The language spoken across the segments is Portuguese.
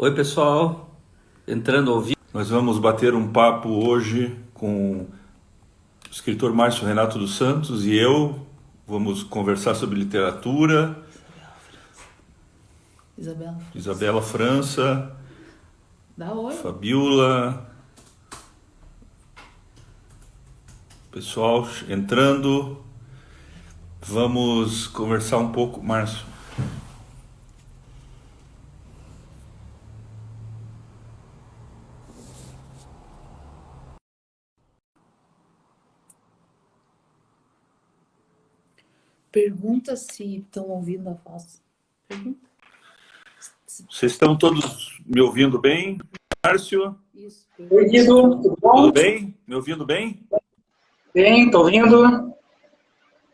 Oi, pessoal, entrando ao vivo. Nós vamos bater um papo hoje com o escritor Márcio Renato dos Santos e eu. Vamos conversar sobre literatura. Isabela França, Dá oi. Fabiola, pessoal entrando. Vamos conversar um pouco, Márcio. Pergunta se estão ouvindo a voz. Pergunta. Vocês estão todos me ouvindo bem? Márcio? Isso. Oi, Guido, tudo bom? Tudo bem? Me ouvindo bem? Bem, tô ouvindo.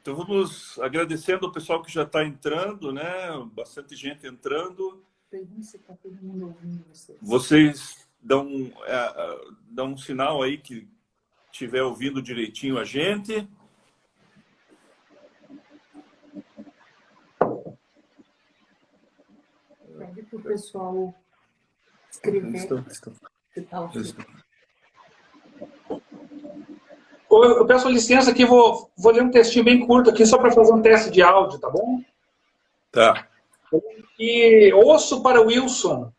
Então vamos agradecendo o pessoal que já está entrando, né? Bastante gente entrando. Pergunta se está todo mundo ouvindo vocês. Vocês dão um sinal aí que estiver ouvindo direitinho a gente. Pede para o pessoal escrever. Se tá ouvindo. Eu peço licença aqui, vou ler um textinho bem curto aqui, só para fazer um teste de áudio, tá bom? Tá. E Osso para Wilson,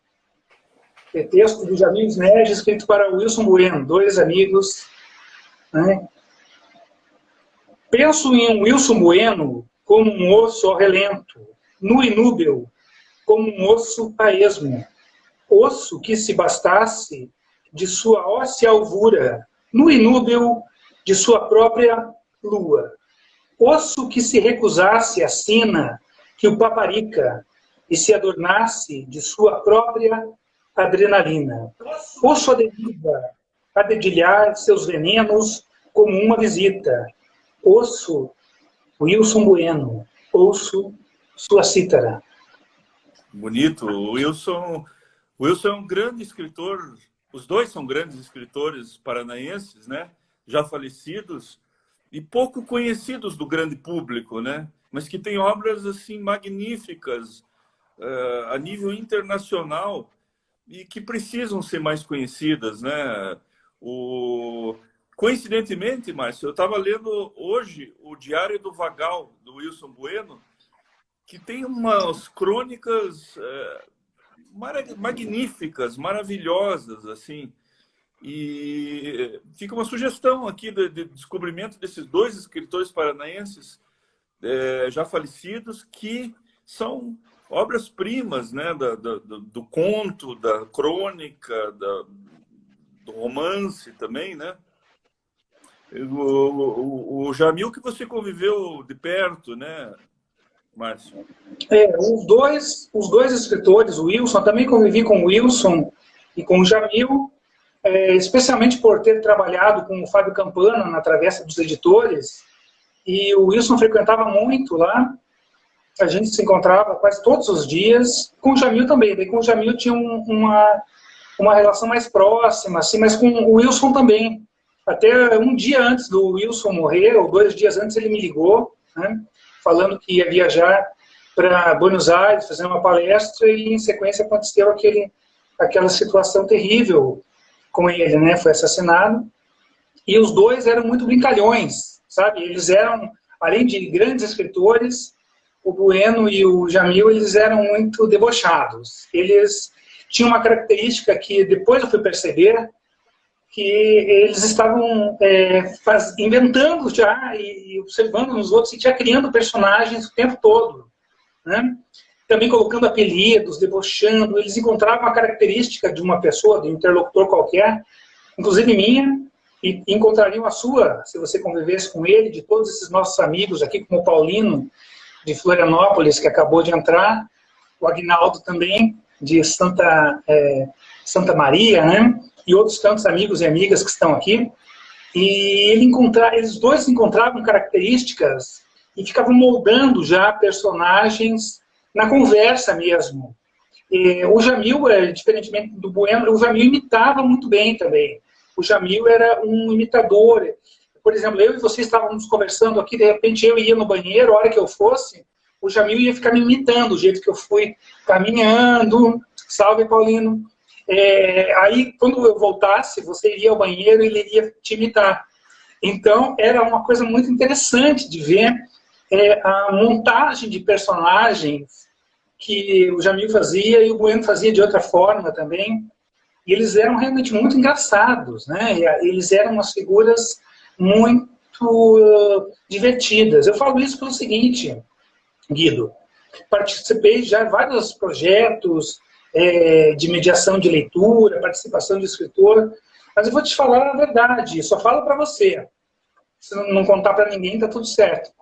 é texto do Jamil Sneddon, escrito para Wilson Bueno, dois amigos, né? Penso em um Wilson Bueno como um osso ao relento, nu e núbil, como um osso a esmo, osso que se bastasse de sua óssea alvura, nu e núbil de sua própria lua, osso que se recusasse a sina que o paparica e se adornasse de sua própria adrenalina, osso a dedilhar seus venenos como uma visita, osso Wilson Bueno, osso sua cítara. Bonito. O Wilson é um grande escritor, os dois são grandes escritores paranaenses, né? Já falecidos e pouco conhecidos do grande público, né? Mas que têm obras assim magníficas a nível internacional e que precisam ser mais conhecidas, né? Coincidentemente, Márcio, eu estava lendo hoje o Diário do Vagal, do Wilson Bueno, que tem umas crônicas magníficas, maravilhosas, assim. E fica uma sugestão aqui de descobrimento desses dois escritores paranaenses já falecidos, que são obras-primas, né, do conto, da crônica, do romance também, né? O Jamil, que você conviveu de perto, né, Márcio? Os dois escritores, o Wilson, também convivi com o Wilson e com o Jamil, especialmente por ter trabalhado com o Fábio Campana na Travessa dos Editores, e o Wilson frequentava muito lá, a gente se encontrava quase todos os dias, com o Jamil também, daí com o Jamil tinha uma relação mais próxima, assim, mas com o Wilson também. Até um dia antes do Wilson morrer, ou 2 dias antes, ele me ligou, né, falando que ia viajar para Buenos Aires, fazer uma palestra, e em sequência aconteceu aquela situação terrível com ele, né? Foi assassinado. E os dois eram muito brincalhões, sabe? Eles eram, além de grandes escritores, o Bueno e o Jamil, eles eram muito debochados. Eles tinham uma característica que depois eu fui perceber, que eles estavam inventando já e observando nos outros e já criando personagens o tempo todo, né? Também colocando apelidos, debochando. Eles encontravam a característica de uma pessoa, de um interlocutor qualquer, inclusive minha, e encontrariam a sua, se você convivesse com ele, de todos esses nossos amigos aqui, como o Paulino, de Florianópolis, que acabou de entrar, o Agnaldo também, de Santa Maria, né? E outros tantos amigos e amigas que estão aqui. E eles dois encontravam características e ficavam moldando já personagens na conversa mesmo. E o Jamil, diferentemente do Bueno, o Jamil imitava muito bem também. O Jamil era um imitador. Por exemplo, eu e você estávamos conversando aqui, de repente eu ia no banheiro, a hora que eu fosse, o Jamil ia ficar me imitando, o jeito que eu fui caminhando, Salve, Paulino. Aí, quando eu voltasse, você iria ao banheiro e ele iria te imitar. Então, era uma coisa muito interessante de ver a montagem de personagens que o Jamil fazia e o Bueno fazia de outra forma também. E eles eram realmente muito engraçados, né? Eles eram umas figuras muito divertidas. Eu falo isso pelo seguinte, Guido. Participei já de vários projetos de mediação de leitura, participação de escritor, mas eu vou te falar a verdade, só falo para você. Se não contar para ninguém, tá tudo certo.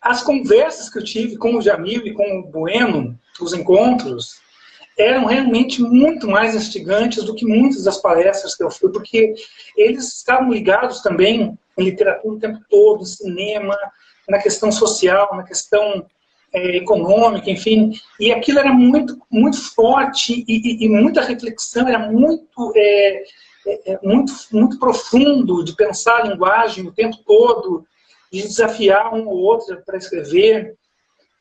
As conversas que eu tive com o Jamil e com o Bueno, os encontros, eram realmente muito mais instigantes do que muitas das palestras que eu fui, porque eles estavam ligados também em literatura o tempo todo, em cinema, na questão social, na questão econômica, enfim, e aquilo era muito, muito forte e muita reflexão, era muito profundo de pensar a linguagem o tempo todo, de desafiar um ou outro para escrever.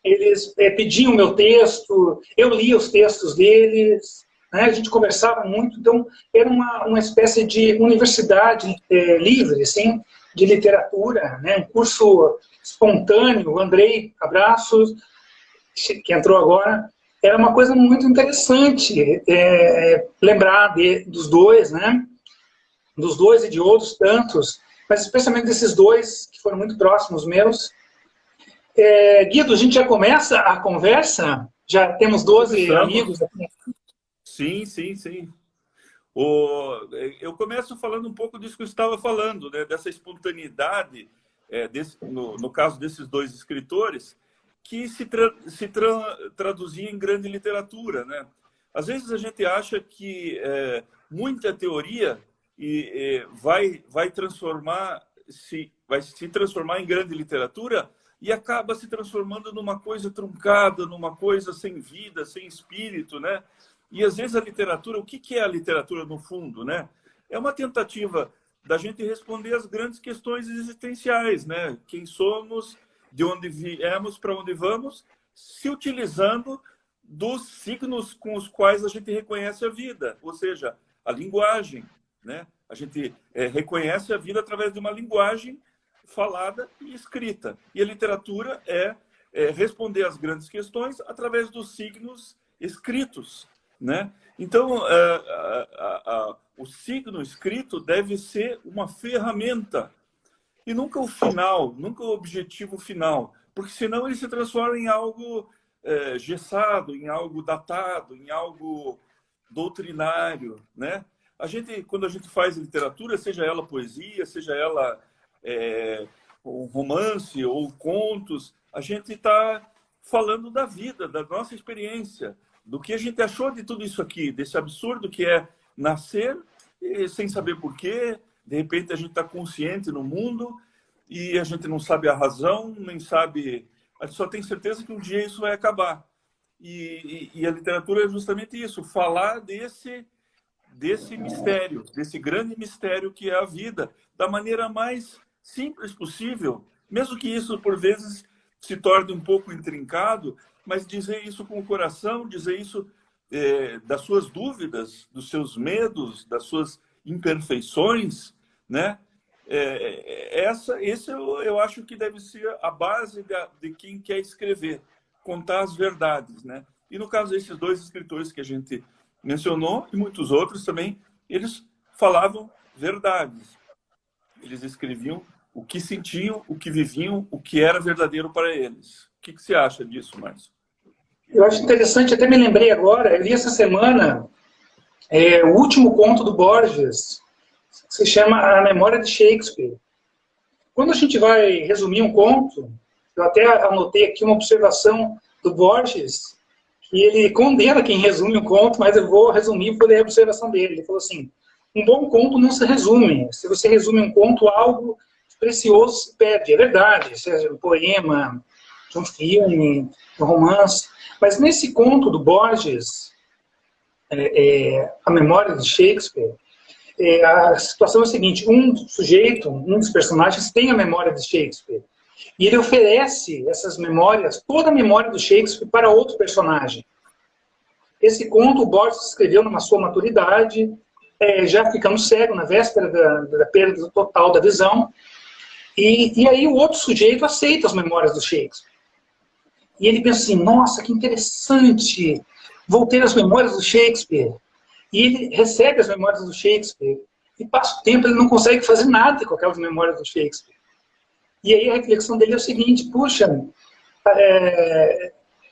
Eles pediam o meu texto, eu lia os textos deles, né? A gente conversava muito, então era uma espécie de universidade livre, assim, de literatura, né? Um curso espontâneo. O Andrei, abraços, que entrou agora, era uma coisa muito interessante lembrar dos dois, né? Dos dois e de outros tantos, mas especialmente desses dois, que foram muito próximos meus. Guido, a gente já começa a conversa? Já temos 12 amigos aqui. Sim. Eu começo falando um pouco disso que eu estava falando, né? Dessa espontaneidade, no caso desses dois escritores, que se traduzia em grande literatura, né? Às vezes a gente acha que muita teoria vai se transformar em grande literatura e acaba se transformando numa coisa truncada, numa coisa sem vida, sem espírito, né? E às vezes a literatura, o que é a literatura no fundo, né? É uma tentativa da gente responder às grandes questões existenciais, né? Quem somos, de onde viemos, para onde vamos, se utilizando dos signos com os quais a gente reconhece a vida, ou seja, a linguagem, né? A gente reconhece a vida através de uma linguagem falada e escrita. E a literatura é responder às grandes questões através dos signos escritos, né? Então, o signo escrito deve ser uma ferramenta e nunca o final, nunca o objetivo final, porque senão ele se transforma em algo gessado, em algo datado, em algo doutrinário, né? Quando a gente faz literatura, seja ela poesia, seja ela um romance ou contos, a gente está falando da vida, da nossa experiência, do que a gente achou de tudo isso aqui, desse absurdo que é nascer sem saber porquê. De repente a gente está consciente no mundo e a gente não sabe a razão, nem sabe... A gente só tem certeza que um dia isso vai acabar. E a literatura é justamente isso, falar desse mistério, desse grande mistério que é a vida, da maneira mais simples possível, mesmo que isso, por vezes, se torne um pouco intrincado, mas dizer isso com o coração, dizer isso das suas dúvidas, dos seus medos, das suas imperfeições, né? Esse eu acho que deve ser a base de quem quer escrever, contar as verdades, né? E no caso desses dois escritores que a gente mencionou, e muitos outros também, eles falavam verdades. Eles escreviam o que sentiam, o que viviam, o que era verdadeiro para eles. O que você acha disso, Márcio? Eu acho interessante, até me lembrei agora, eu li essa semana o último conto do Borges, que se chama A Memória de Shakespeare. Quando a gente vai resumir um conto, eu até anotei aqui uma observação do Borges, que ele condena quem resume um conto, mas eu vou resumir por a observação dele. Ele falou assim: um bom conto não se resume. Se você resume um conto, algo precioso se perde. É verdade, seja um poema, um filme, um romance. Mas nesse conto do Borges, A Memória de Shakespeare, a situação é a seguinte: um sujeito, um dos personagens, tem a memória de Shakespeare. E ele oferece essas memórias, toda a memória do Shakespeare, para outro personagem. Esse conto o Borges escreveu numa sua maturidade, já ficando cego na véspera da perda total da visão. E aí o outro sujeito aceita as memórias do Shakespeare. E ele pensa assim, nossa, que interessante, vou ter as memórias do Shakespeare. E ele recebe as memórias do Shakespeare. E passa o tempo, ele não consegue fazer nada com aquelas memórias do Shakespeare. E aí a reflexão dele é o seguinte, puxa,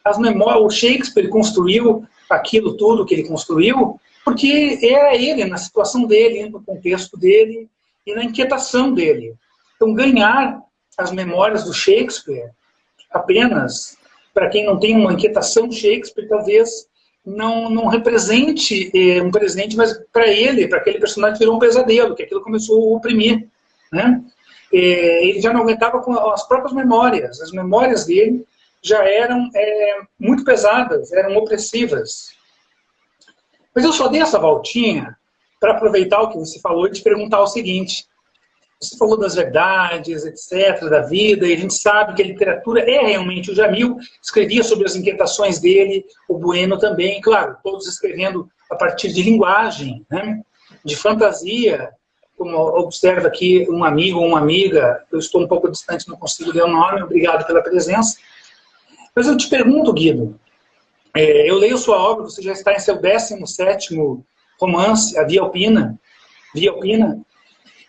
o Shakespeare construiu aquilo tudo que ele construiu porque era ele, na situação dele, no contexto dele e na inquietação dele. Então, ganhar as memórias do Shakespeare apenas, para quem não tem uma inquietação Shakespeare, talvez não represente um presente, mas para ele, para aquele personagem, virou um pesadelo, que aquilo começou a oprimir, né? Ele já não aguentava com as próprias memórias. As memórias dele já eram muito pesadas, eram opressivas. Mas eu só dei essa voltinha para aproveitar o que você falou e te perguntar o seguinte. Você falou das verdades, etc., da vida, e a gente sabe que a literatura é realmente... O Jamil escrevia sobre as inquietações dele, o Bueno também, claro, todos escrevendo a partir de linguagem, né? De fantasia, como observa aqui um amigo ou uma amiga, eu estou um pouco distante, não consigo ler o nome, obrigado pela presença. Mas eu te pergunto, Guido, eu leio sua obra, você já está em seu 17º romance, A Via Alpina,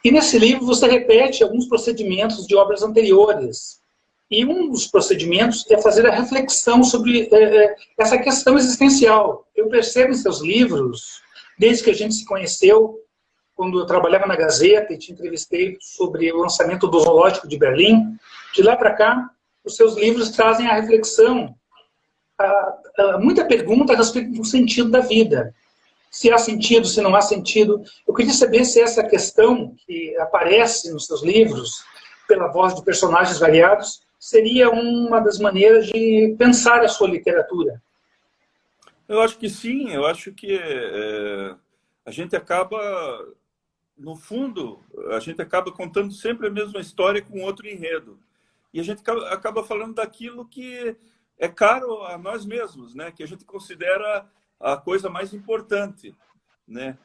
e nesse livro você repete alguns procedimentos de obras anteriores. E um dos procedimentos é fazer a reflexão sobre essa questão existencial. Eu percebo em seus livros, desde que a gente se conheceu, quando eu trabalhava na Gazeta e te entrevistei sobre o lançamento do Zoológico de Berlim, de lá para cá, os seus livros trazem a reflexão, muita pergunta a respeito do sentido da vida. Se há sentido, se não há sentido. Eu queria saber se essa questão que aparece nos seus livros, pela voz de personagens variados, seria uma das maneiras de pensar a sua literatura. Eu acho que sim, eu acho que a gente acaba, no fundo, a gente acaba contando sempre a mesma história com outro enredo. E a gente acaba falando daquilo que é caro a nós mesmos, né? Que a gente considera a coisa mais importante, né?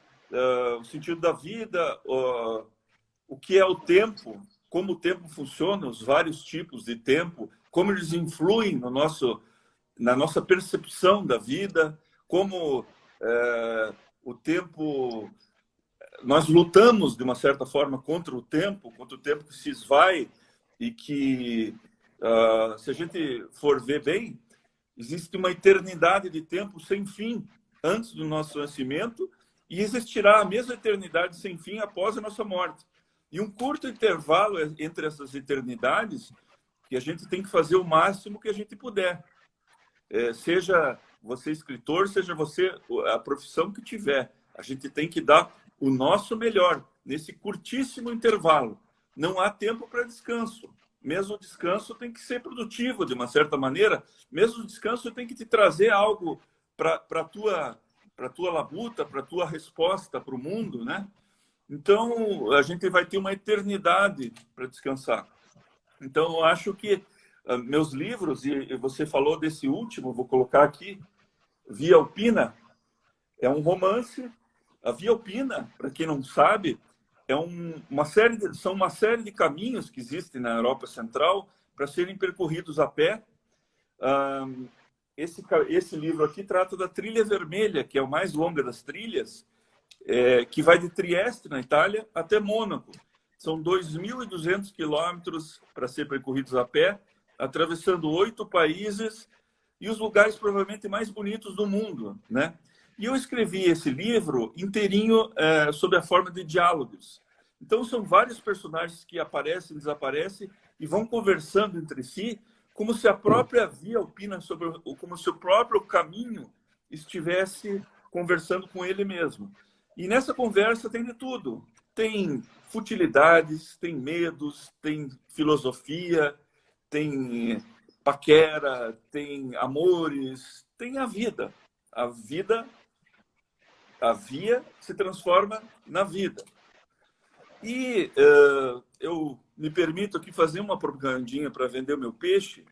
O sentido da vida, o que é o tempo, como o tempo funciona, os vários tipos de tempo, como eles influem na nossa percepção da vida, como o tempo... Nós lutamos, de uma certa forma, contra o tempo que se esvai e que, se a gente for ver bem, existe uma eternidade de tempo sem fim antes do nosso nascimento e existirá a mesma eternidade sem fim após a nossa morte. E um curto intervalo entre essas eternidades que a gente tem que fazer o máximo que a gente puder. Seja você escritor, seja você a profissão que tiver. A gente tem que dar o nosso melhor nesse curtíssimo intervalo. Não há tempo para descanso. Mesmo o descanso tem que ser produtivo, de uma certa maneira. Mesmo o descanso tem que te trazer algo para a tua labuta, para a tua resposta para o mundo, né? Então, a gente vai ter uma eternidade para descansar. Então, eu acho que meus livros, e você falou desse último, vou colocar aqui, Via Alpina, é um romance. A Via Alpina, para quem não sabe, são uma série de caminhos que existem na Europa Central para serem percorridos a pé. Esse livro aqui trata da Trilha Vermelha, que é o mais longa das trilhas, que vai de Trieste, na Itália, até Mônaco. São 2.200 quilômetros para ser percorridos a pé, atravessando 8 países e os lugares provavelmente mais bonitos do mundo, né? E eu escrevi esse livro inteirinho sob a forma de diálogos. Então, são vários personagens que aparecem, desaparecem e vão conversando entre si, como se a própria Via Alpina, como se o próprio caminho estivesse conversando com ele mesmo. E nessa conversa tem de tudo. Tem futilidades, tem medos, tem filosofia, tem paquera, tem amores, tem a vida. A via se transforma na vida. E eu me permito aqui fazer uma propagandinha para vender o meu peixe,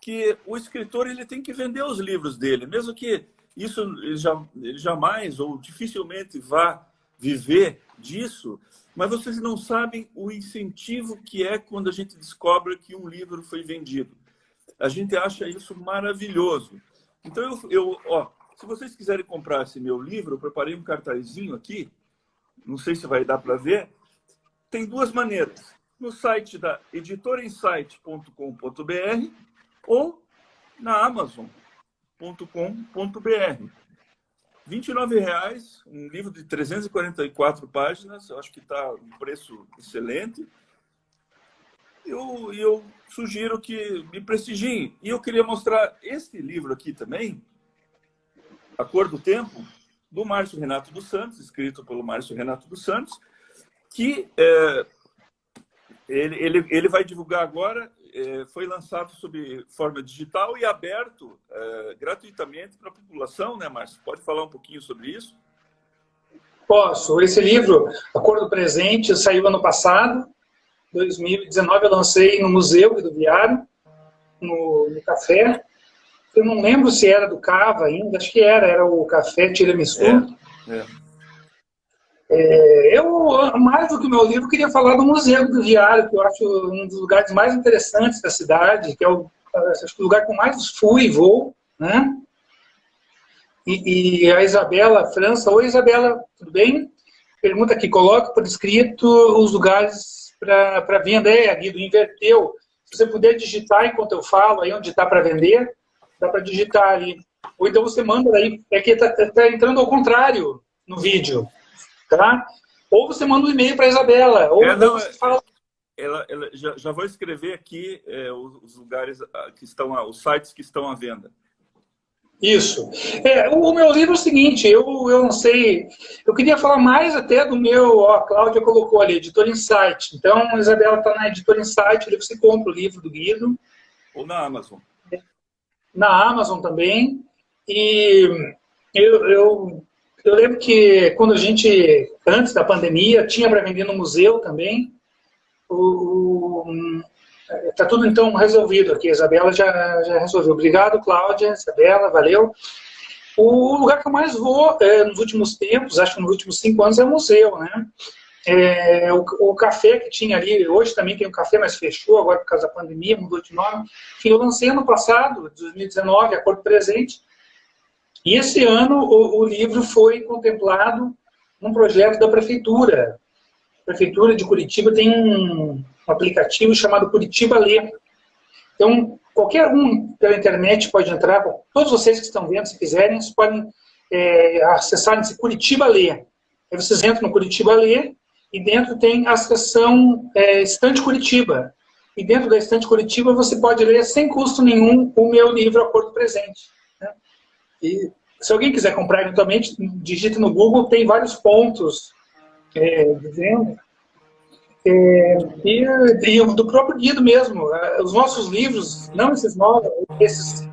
que o escritor ele tem que vender os livros dele, mesmo que isso ele jamais ou dificilmente vai viver disso, mas vocês não sabem o incentivo que é quando a gente descobre que um livro foi vendido. A gente acha isso maravilhoso. Então, se vocês quiserem comprar esse meu livro, eu preparei um cartazinho aqui, não sei se vai dar para ver. Tem duas maneiras. No site da editorainsight.com.br ou na amazon.com.br. R$ 29,00, um livro de 344 páginas, eu acho que está um preço excelente. Eu sugiro que me prestigiem. E eu queria mostrar este livro aqui também, A Cor do Tempo, do Márcio Renato dos Santos, escrito pelo Márcio Renato dos Santos, que ele vai divulgar agora, foi lançado sob forma digital e aberto gratuitamente para a população, né, Márcio? Pode falar um pouquinho sobre isso? Posso. Esse livro, A Cor do Presente, saiu ano passado, 2019, eu lancei no Museu do Viário, no Café. Eu não lembro se era do Cava ainda, acho que era o Café Tiramisu. Eu, mais do que o meu livro, queria falar do Museu do Viário, que eu acho um dos lugares mais interessantes da cidade, que é o lugar que eu mais fui e vou, né? E a Isabela França. Oi, Isabela, tudo bem? Pergunta aqui, coloca por escrito os lugares para venda. Guido, inverteu. Se você puder digitar enquanto eu falo, aí onde está para vender, dá para digitar ali. Ou então você manda aí, é que está entrando ao contrário no vídeo. Tá? Ou você manda um e-mail para a Isabela, ou você fala... já vou escrever aqui os lugares que estão, os sites que estão à venda. Isso. O meu livro é o seguinte, eu não sei, eu queria falar mais até do meu, a Cláudia colocou ali, Editora Insight. Então, a Isabela está na Editora Insight, ali você compra o livro do Guido. Ou na Amazon. Na Amazon também. E eu lembro que quando a gente, antes da pandemia, tinha para vender no museu também. Está tudo, então, resolvido aqui. A Isabela já resolveu. Obrigado, Cláudia, Isabela, valeu. O lugar que eu mais vou nos últimos tempos, acho que nos últimos 5 anos, é o museu, né? O café que tinha ali, hoje também tem um café, mas fechou agora por causa da pandemia, mudou de nome, que eu lancei ano passado, 2019, A Cor do Presente. E esse ano o livro foi contemplado num projeto da Prefeitura. A Prefeitura de Curitiba tem um aplicativo chamado Curitiba Lê. Então, qualquer um pela internet pode entrar, todos vocês que estão vendo, se quiserem, vocês podem acessar esse Curitiba Lê. Aí vocês entram no Curitiba Lê e dentro tem a seção Estante Curitiba. E dentro da Estante Curitiba você pode ler sem custo nenhum o meu livro A Cor do Presente. Né? E se alguém quiser comprar eventualmente, digita no Google, tem vários pontos dizendo. E do próprio Guido mesmo. Os nossos livros, não esses novos, esses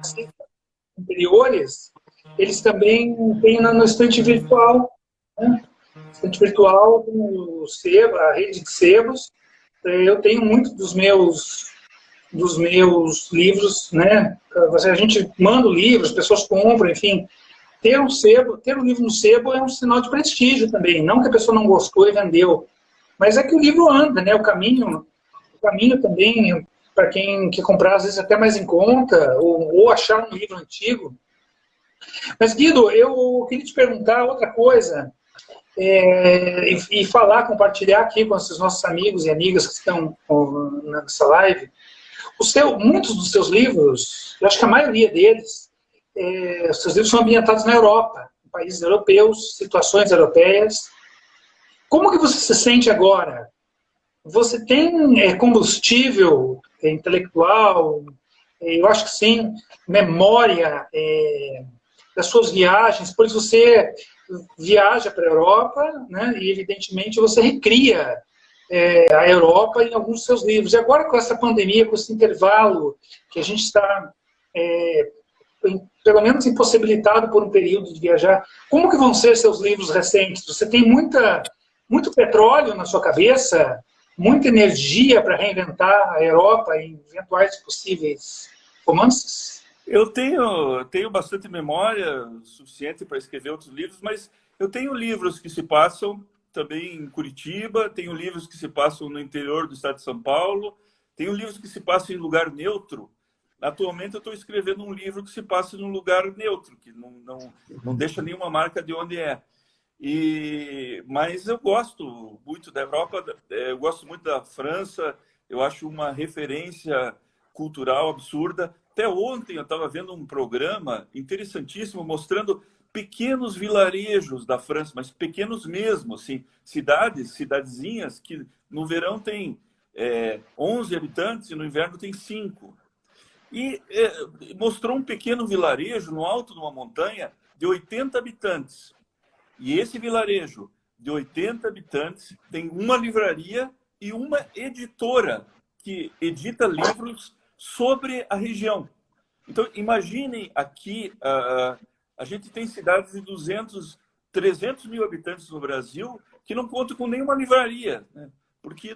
anteriores, eles também têm no estante virtual. Né? Estante virtual, o sebo, a rede de sebos. Eu tenho muito dos meus livros, né? A gente manda o livro, as pessoas compram, enfim. Ter um livro no sebo é um sinal de prestígio também. Não que a pessoa não gostou e vendeu. Mas é que o livro anda, né? O caminho também, para quem quer comprar, às vezes até mais em conta, ou achar um livro antigo. Mas, Guido, eu queria te perguntar outra coisa, e compartilhar aqui com esses nossos amigos e amigas que estão nessa live. Muitos dos seus livros, eu acho que a maioria deles, os seus livros são ambientados na Europa, em países europeus, situações europeias. Como que você se sente agora? Você tem combustível intelectual? Eu acho que sim. Memória das suas viagens, pois você viaja para a Europa, né, e evidentemente você recria a Europa em alguns dos seus livros. E agora com essa pandemia, com esse intervalo que a gente está, pelo menos impossibilitado por um período de viajar, como que vão ser seus livros recentes? Você tem muito petróleo na sua cabeça, muita energia para reinventar a Europa em eventuais possíveis romances? Eu tenho bastante memória suficiente para escrever outros livros, mas eu tenho livros que se passam também em Curitiba, tenho livros que se passam no interior do estado de São Paulo, tenho livros que se passam em lugar neutro. Atualmente eu estou escrevendo um livro que se passa num lugar neutro, que não deixa nenhuma marca de onde é. Mas eu gosto muito da Europa, eu gosto muito da França, eu acho uma referência cultural absurda. Até ontem eu estava vendo um programa interessantíssimo mostrando pequenos vilarejos da França, mas pequenos mesmo, assim, cidadezinhas que no verão tem 11 habitantes e no inverno tem 5. E mostrou um pequeno vilarejo no alto de uma montanha de 80 habitantes. E esse vilarejo de 80 habitantes tem uma livraria e uma editora que edita livros sobre a região. Então, imaginem aqui, a gente tem cidades de 200, 300 mil habitantes no Brasil que não contam com nenhuma livraria, né? Porque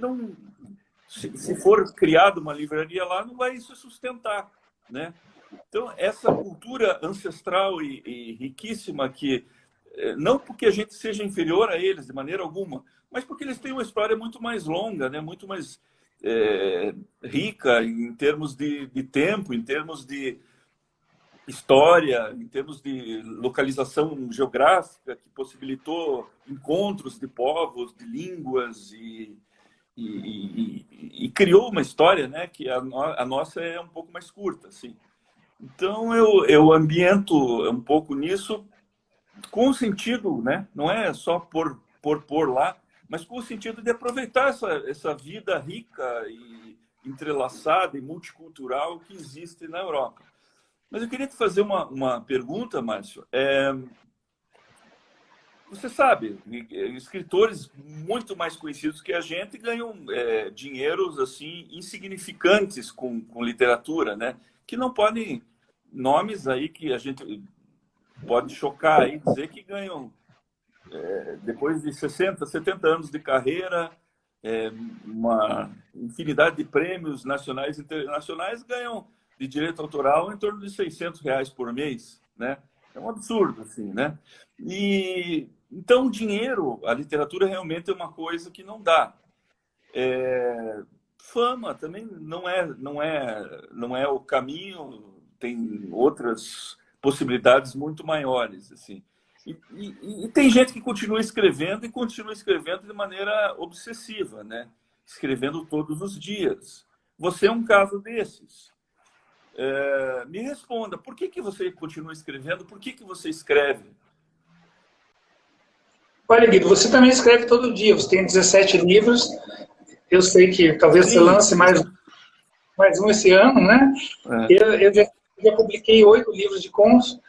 se for criada uma livraria lá, não vai se sustentar, né? Então, essa cultura ancestral e riquíssima que não porque a gente seja inferior a eles de maneira alguma, mas porque eles têm uma história muito mais longa, né? Muito mais rica em termos de tempo, em termos de história, em termos de localização geográfica, que possibilitou encontros de povos, de línguas e criou uma história, né? Que a nossa é um pouco mais curta, assim. Então eu ambiento um pouco nisso, com o sentido, né? Não é só por lá, mas com o sentido de aproveitar essa vida rica e entrelaçada e multicultural que existe na Europa. Mas eu queria te fazer uma pergunta, Márcio. Você sabe, escritores muito mais conhecidos que a gente ganham dinheiros assim insignificantes com literatura, né? Que não podem, nomes aí que a gente pode chocar aí, dizer que ganham, depois de 60, 70 anos de carreira, uma infinidade de prêmios nacionais e internacionais, ganham de direito autoral em torno de R$600 por mês, né? É um absurdo, assim, né? E então o dinheiro, a literatura realmente é uma coisa que não dá. Fama também não é o caminho, tem outras possibilidades muito maiores, assim. E tem gente que continua escrevendo de maneira obsessiva, né? Escrevendo todos os dias. Você é um caso desses. Me responda, por que você continua escrevendo? Por que você escreve? Olha, Guido, você também escreve todo dia. Você tem 17 livros. Eu sei que talvez você lance mais um esse ano, né? Eu já publiquei 8 livros de contos.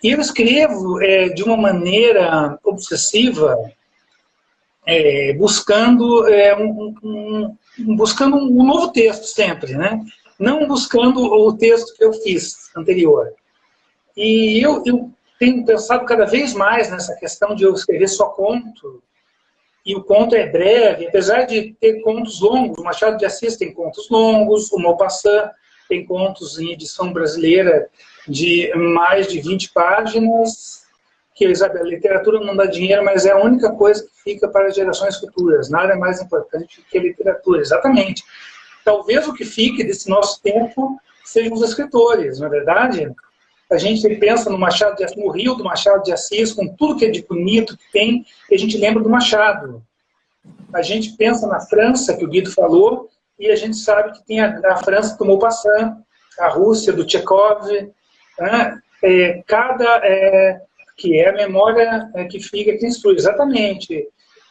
E eu escrevo de uma maneira obsessiva, buscando um novo texto sempre, né? Não buscando o texto que eu fiz anterior. E eu tenho pensado cada vez mais nessa questão de eu escrever só conto, e o conto é breve, apesar de ter contos longos. O Machado de Assis tem contos longos, o Maupassant tem contos em edição brasileira de mais de 20 páginas, que, Isabel, a literatura não dá dinheiro, mas é a única coisa que fica para as gerações futuras. Nada é mais importante que a literatura, exatamente. Talvez o que fique desse nosso tempo sejam os escritores, não é verdade? A gente pensa no Machado de Assis, no Rio do Machado de Assis, com tudo que é de bonito que tem, e a gente lembra do Machado. A gente pensa na França, que o Guido falou, e a gente sabe que tem a França do Maupassant, a Rússia do Tchekov, né? Que é a memória que fica, que instrui. Exatamente,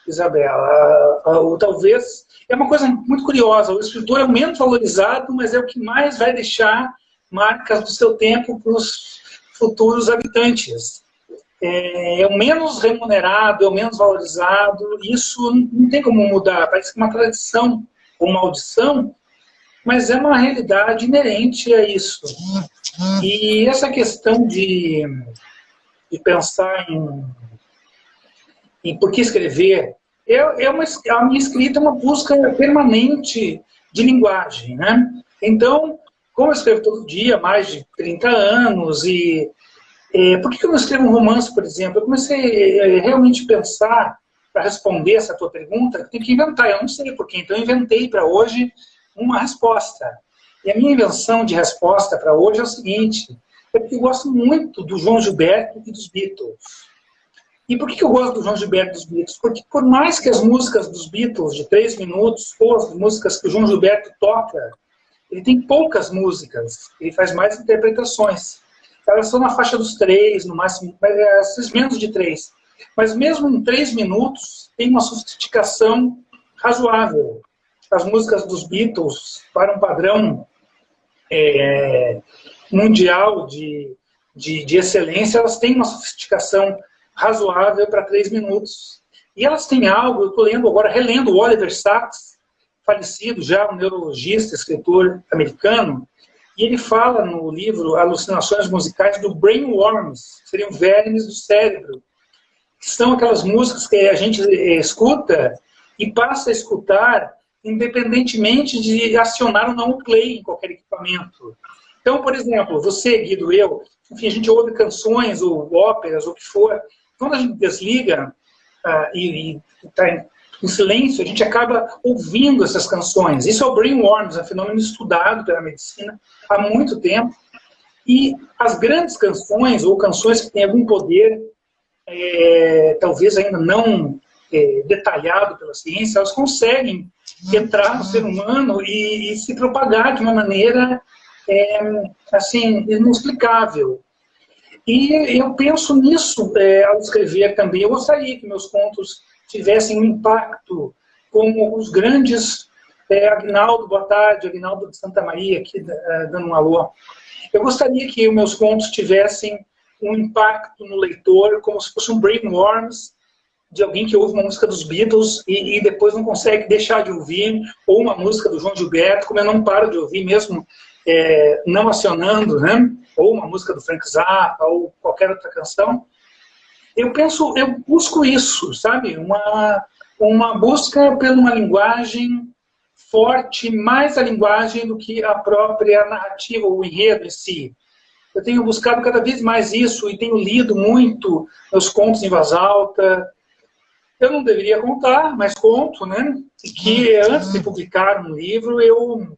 Isabela. Talvez... É uma coisa muito curiosa, o escritor é o menos valorizado, mas é o que mais vai deixar marcas do seu tempo para os futuros habitantes. É o menos remunerado, é o menos valorizado, isso não tem como mudar, parece que é uma tradição ou maldição, mas é uma realidade inerente a isso. E essa questão de pensar em por que escrever, a minha escrita é uma busca permanente de linguagem, né? Então, como eu escrevo todo dia, há mais de 30 anos, e por que eu não escrevo um romance, por exemplo? Eu comecei a realmente pensar, para responder essa tua pergunta, que tem que inventar. Eu não sei porquê, então eu inventei para hoje uma resposta. E a minha invenção de resposta para hoje é o seguinte, é porque eu gosto muito do João Gilberto e dos Beatles. E por que eu gosto do João Gilberto e dos Beatles? Porque por mais que as músicas dos Beatles, de 3 minutos, ou as músicas que o João Gilberto toca, ele tem poucas músicas, ele faz mais interpretações. Elas são na faixa dos 3, no máximo, menos de 3. Mas mesmo em 3 minutos, tem uma sofisticação razoável. As músicas dos Beatles, para um padrão mundial de excelência, elas têm uma sofisticação razoável para 3 minutos. E elas têm algo, eu estou lendo agora, relendo o Oliver Sacks, falecido já, um neurologista, escritor americano, e ele fala no livro Alucinações Musicais do brainworms, que seriam vermes do cérebro, que são aquelas músicas que a gente escuta e passa a escutar independentemente de acionar ou não o play em qualquer equipamento. Então, por exemplo, você, Guido, eu, enfim, a gente ouve canções ou óperas, ou o que for, quando a gente desliga e está em silêncio, a gente acaba ouvindo essas canções. Isso é o brainworms, é um fenômeno estudado pela medicina há muito tempo. E as grandes canções, ou canções que têm algum poder, talvez ainda não detalhado pela ciência, elas conseguem entrar no ser humano e se propagar de uma maneira assim, inexplicável. E eu penso nisso ao escrever também. Eu gostaria que meus contos tivessem um impacto como os grandes... Aguinaldo, boa tarde, Aguinaldo de Santa Maria, aqui dando um alô. Eu gostaria que os meus contos tivessem um impacto no leitor, como se fosse um brainworms de alguém que ouve uma música dos Beatles e depois não consegue deixar de ouvir, ou uma música do João Gilberto, como eu não paro de ouvir, mesmo não acionando, né? Ou uma música do Frank Zappa, ou qualquer outra canção. Eu busco isso, sabe? Uma busca por uma linguagem forte, mais a linguagem do que a própria narrativa, o enredo em si. Eu tenho buscado cada vez mais isso e tenho lido muito meus contos em voz alta. Eu não deveria contar, mas conto, né? E que antes de publicar um livro, eu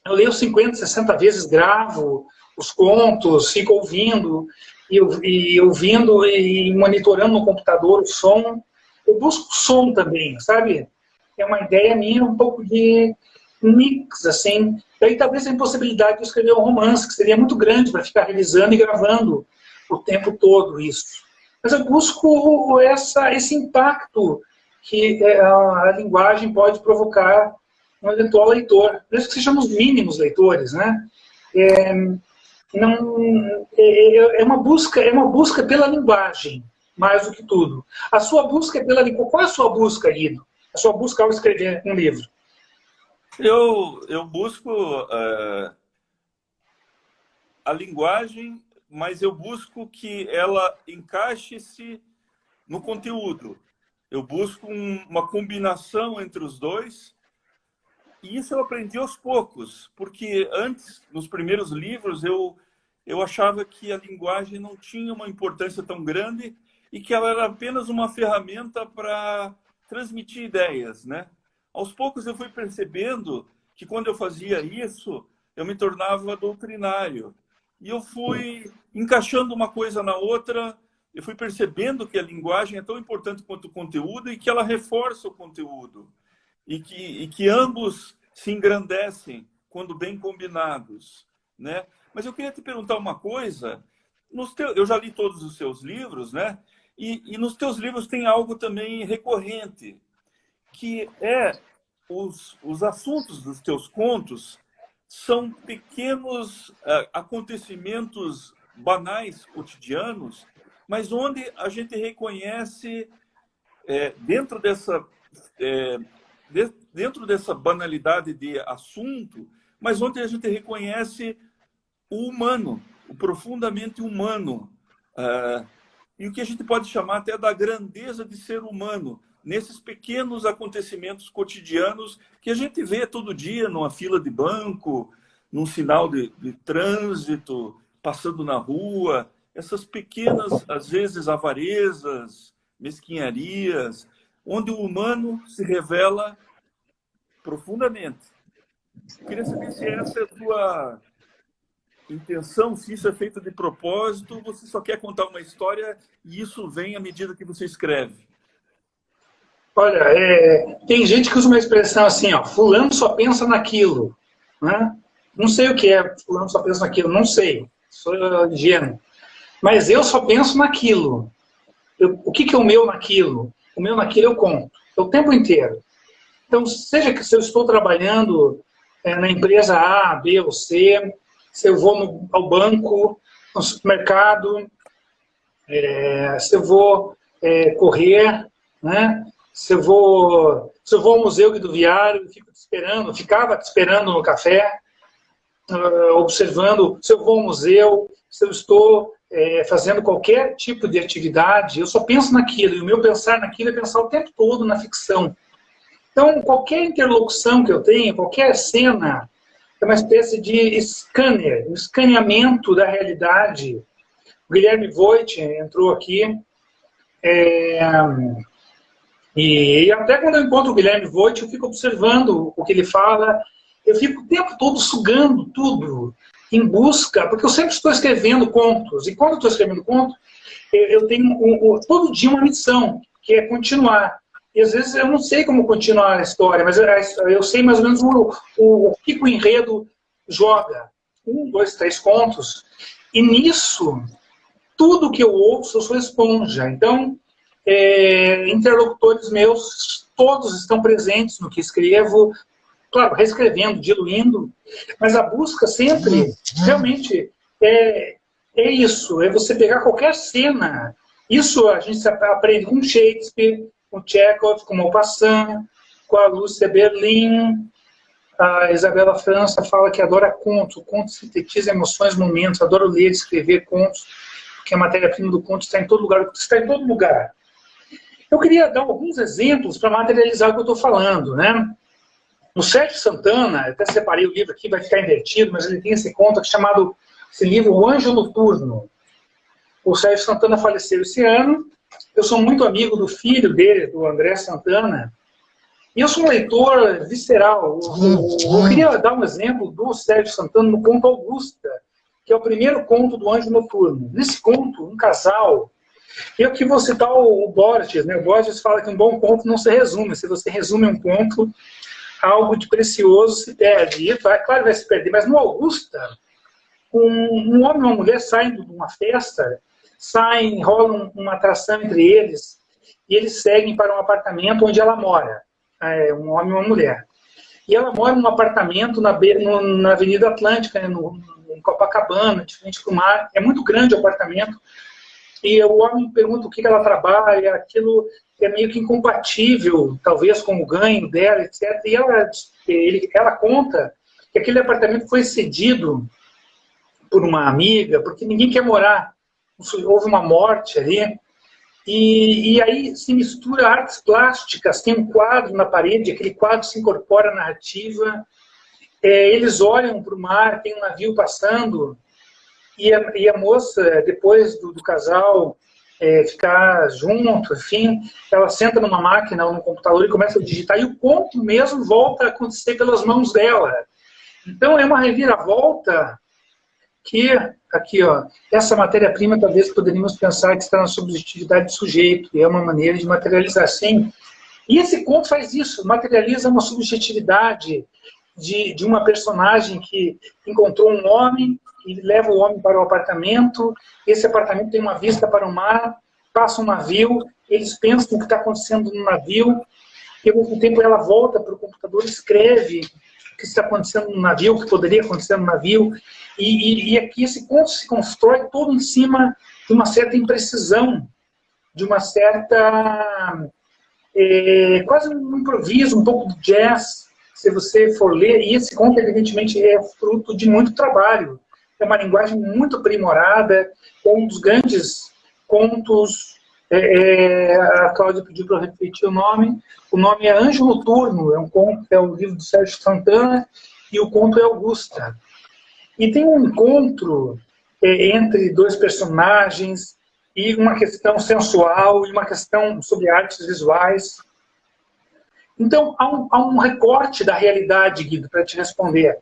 leio 50, 60 vezes, gravo os contos, fico ouvindo e ouvindo e monitorando no computador o som. Eu busco som também, sabe? É uma ideia minha, um pouco de mix, assim. Daí talvez a impossibilidade de escrever um romance, que seria muito grande para ficar revisando e gravando o tempo todo isso. Mas eu busco esse impacto que a linguagem pode provocar no eventual leitor, mesmo que sejamos mínimos leitores, né? É uma busca pela linguagem, mais do que tudo. A sua busca é pela língua. Qual é a sua busca, Guido? A sua busca ao escrever um livro? Eu busco a linguagem, mas eu busco que ela encaixe-se no conteúdo. Eu busco uma combinação entre os dois. E isso eu aprendi aos poucos, porque antes, nos primeiros livros, eu achava que a linguagem não tinha uma importância tão grande e que ela era apenas uma ferramenta para transmitir ideias, né? Aos poucos eu fui percebendo que quando eu fazia isso, eu me tornava doutrinário. E eu fui encaixando uma coisa na outra, eu fui percebendo que a linguagem é tão importante quanto o conteúdo e que ela reforça o conteúdo. E que ambos se engrandecem quando bem combinados, né? Mas eu queria te perguntar uma coisa. Eu já li todos os seus livros, né? E nos teus livros tem algo também recorrente, que os assuntos dos teus contos são pequenos acontecimentos banais, cotidianos, mas onde a gente reconhece, dentro dessa banalidade de assunto, mas onde a gente reconhece o humano, o profundamente humano, e o que a gente pode chamar até da grandeza de ser humano, nesses pequenos acontecimentos cotidianos que a gente vê todo dia numa fila de banco, num sinal de trânsito, passando na rua, essas pequenas, às vezes, avarezas, mesquinharias, onde o humano se revela profundamente. Eu queria saber se essa é a tua intenção, se isso é feito de propósito, ou você só quer contar uma história e isso vem à medida que você escreve. Olha, tem gente que usa uma expressão assim, ó, fulano só pensa naquilo, né? Não sei o que é fulano só pensa naquilo, não sei, sou ingênuo. Mas eu só penso naquilo. O que é o meu naquilo? O meu naquilo eu conto, o tempo inteiro. Então, seja que se eu estou trabalhando na empresa A, B ou C, se eu vou ao banco, no supermercado, se eu vou correr, né? Se eu vou ao Museu do Viário, ficava te esperando no café, observando, se eu vou ao museu, se eu estou fazendo qualquer tipo de atividade, eu só penso naquilo, e o meu pensar naquilo é pensar o tempo todo na ficção. Então, qualquer interlocução que eu tenha, qualquer cena, é uma espécie de scanner, um escaneamento da realidade. O Guilherme Voit entrou aqui, e até quando eu encontro o Guilherme Voit, eu fico observando o que ele fala, eu fico o tempo todo sugando tudo, em busca, porque eu sempre estou escrevendo contos, e quando eu estou escrevendo contos, eu tenho todo dia uma missão, que é continuar. E às vezes eu não sei como continuar a história, mas eu sei mais ou menos o que o enredo joga. 1, 2, 3 contos. E nisso, tudo que eu ouço, eu sou esponja. Então, interlocutores meus, todos estão presentes no que escrevo, claro, reescrevendo, diluindo, mas a busca sempre, realmente, é isso, é você pegar qualquer cena. Isso a gente aprende com Shakespeare, com Chekhov, com Maupassant, com a Lúcia Berlin. A Isabela França fala que adora conto. O conto sintetiza emoções, momentos. Adoro ler e escrever contos, porque a matéria-prima do conto está em todo lugar. Está em todo lugar. Eu queria dar alguns exemplos para materializar o que eu estou falando, né? O Sérgio Santana, até separei o livro aqui, vai ficar invertido, mas ele tem esse conto aqui chamado, esse livro, O Anjo Noturno. O Sérgio Santana faleceu esse ano. Eu sou muito amigo do filho dele, do André Santana, e eu sou um leitor visceral. Eu queria dar um exemplo do Sérgio Santana no conto Augusta, que é o primeiro conto do Anjo Noturno. Nesse conto, um casal, e aqui vou citar o Borges, né? O Borges fala que um bom conto não se resume. Se você resume um conto, algo de precioso se perde. E claro, vai se perder. Mas no Augusta, um homem e uma mulher saem de uma festa, rola uma atração entre eles, e eles seguem para um apartamento onde ela mora. Um homem e uma mulher. E ela mora num apartamento na Avenida Atlântica, né, em Copacabana, de frente para o mar. É muito grande o apartamento. E o homem pergunta o que ela trabalha, aquilo é meio que incompatível, talvez com o ganho dela, etc. E ela conta que aquele apartamento foi cedido por uma amiga, porque ninguém quer morar. Houve uma morte ali. E aí se mistura artes plásticas, tem um quadro na parede, aquele quadro se incorpora à narrativa. Eles olham para o mar, tem um navio passando. E a moça, depois do casal ficar junto, enfim, ela senta numa máquina ou num computador e começa a digitar, e o conto mesmo volta a acontecer pelas mãos dela. Então é uma reviravolta que, aqui, ó, essa matéria-prima talvez poderíamos pensar que está na subjetividade do sujeito, e é uma maneira de materializar, sim. E esse conto faz isso, materializa uma subjetividade de uma personagem que encontrou um homem e leva o homem para o apartamento. Esse apartamento tem uma vista para o mar, passa um navio, eles pensam o que está acontecendo no navio, e ao mesmo tempo ela volta para o computador, escreve o que está acontecendo no navio, o que poderia acontecer no navio, e aqui esse conto se constrói todo em cima de uma certa imprecisão, de uma certa... quase um improviso, um pouco de jazz, se você for ler, e esse conto evidentemente é fruto de muito trabalho. É uma linguagem muito aprimorada, é um dos grandes contos. A Cláudia pediu para eu repetir o nome. O nome é Anjo Noturno, é um livro do Sérgio Santana, e o conto é Augusta. e tem um encontro entre dois personagens e uma questão sensual e uma questão sobre artes visuais. Então, há um recorte da realidade, Guido, para te responder.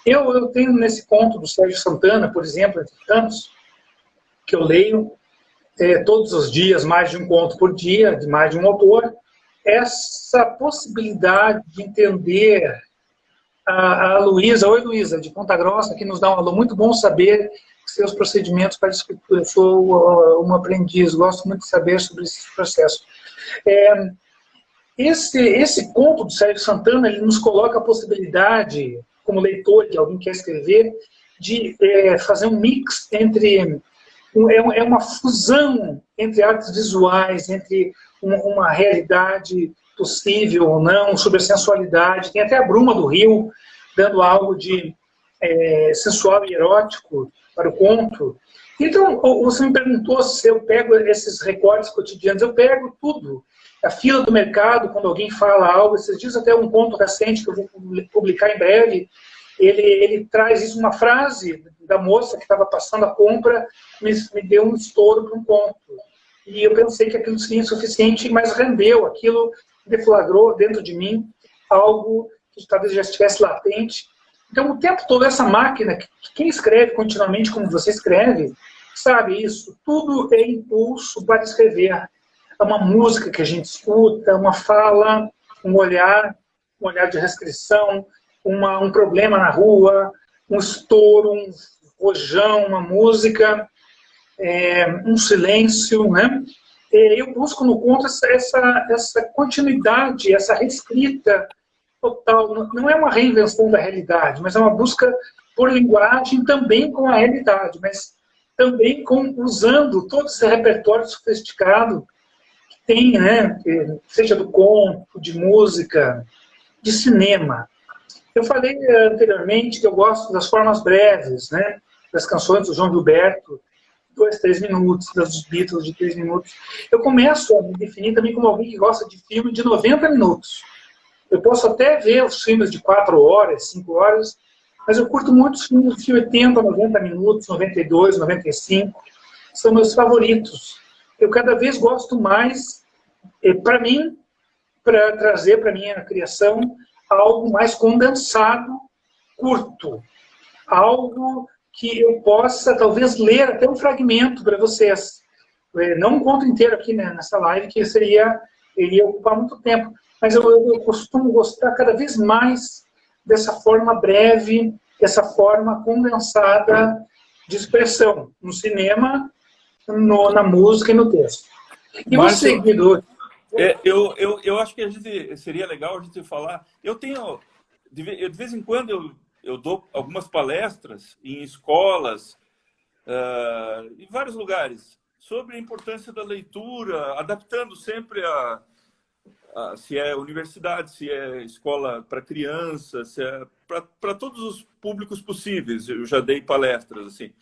Eu tenho nesse conto do Sérgio Santana, por exemplo, entre tantos, que eu leio todos os dias, mais de um conto por dia, de mais de um autor, essa possibilidade de entender a Luísa, oi Luísa, de Ponta Grossa, que nos dá um alô, muito bom saber seus procedimentos para a escritura. Eu sou um aprendiz, gosto muito de saber sobre esse processo. Esse conto do Sérgio Santana, ele nos coloca a possibilidade, como leitor, de alguém que quer escrever, de fazer um mix entre... É uma fusão entre artes visuais, entre uma realidade possível ou não, sobre a sensualidade. Tem até a Bruma do Rio, dando algo de sensual e erótico para o conto. Então, você me perguntou se eu pego esses recortes cotidianos. Eu pego tudo. A fila do mercado, quando alguém fala algo, esses dias até um conto recente que eu vou publicar em breve, ele traz isso, uma frase da moça que estava passando a compra, me deu um estouro para um conto. E eu pensei que aquilo seria insuficiente, mas rendeu, aquilo deflagrou dentro de mim algo que talvez já estivesse latente. Então, o tempo todo, essa máquina, quem escreve continuamente como você escreve, sabe isso, tudo é impulso para escrever. É uma música que a gente escuta, uma fala, um olhar de restrição, um problema na rua, um estouro, um rojão, uma música, um silêncio, né? Eu busco no conto essa continuidade, essa reescrita total. Não é uma reinvenção da realidade, mas é uma busca por linguagem também com a realidade, mas também usando todo esse repertório sofisticado que tem, né? Seja do conto, de música, de cinema. Eu falei anteriormente que eu gosto das formas breves, né? Das canções do João Gilberto, 2, 3 minutos, das Beatles de 3 minutos. Eu começo a me definir também como alguém que gosta de filme de 90 minutos. Eu posso até ver os filmes de 4 horas, 5 horas, mas eu curto muito os filmes de 80, 90 minutos, 92, 95. São meus favoritos. Eu cada vez gosto mais, para mim, para trazer para a minha criação algo mais condensado, curto. Algo que eu possa, talvez, ler até um fragmento para vocês. Não um conto inteiro aqui, né, nessa live, que iria ocupar muito tempo. Mas eu costumo gostar cada vez mais dessa forma breve, dessa forma condensada de expressão, no cinema, na música e no texto. E Márcio, você, Guido? eu acho que seria legal a gente falar... de vez em quando, eu dou algumas palestras em escolas, em vários lugares, sobre a importância da leitura, adaptando sempre se é universidade, se é escola para crianças, se é para todos os públicos possíveis. Eu já dei palestras assim.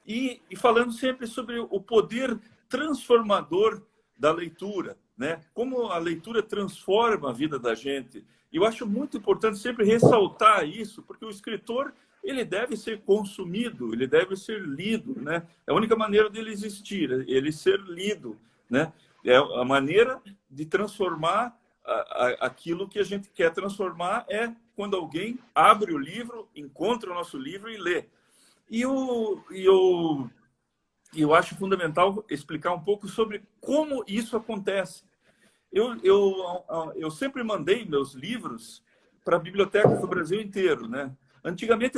E falando sempre sobre o poder transformador da leitura, né? Como a leitura transforma a vida da gente. E eu acho muito importante sempre ressaltar isso, porque o escritor, ele deve ser consumido, ele deve ser lido, né? É a única maneira dele existir, ele ser lido, né? É a maneira de transformar aquilo que a gente quer transformar quando alguém abre o livro, encontra o nosso livro e lê. E eu acho fundamental explicar um pouco sobre como isso acontece. Eu sempre mandei meus livros para bibliotecas do Brasil inteiro, né? Antigamente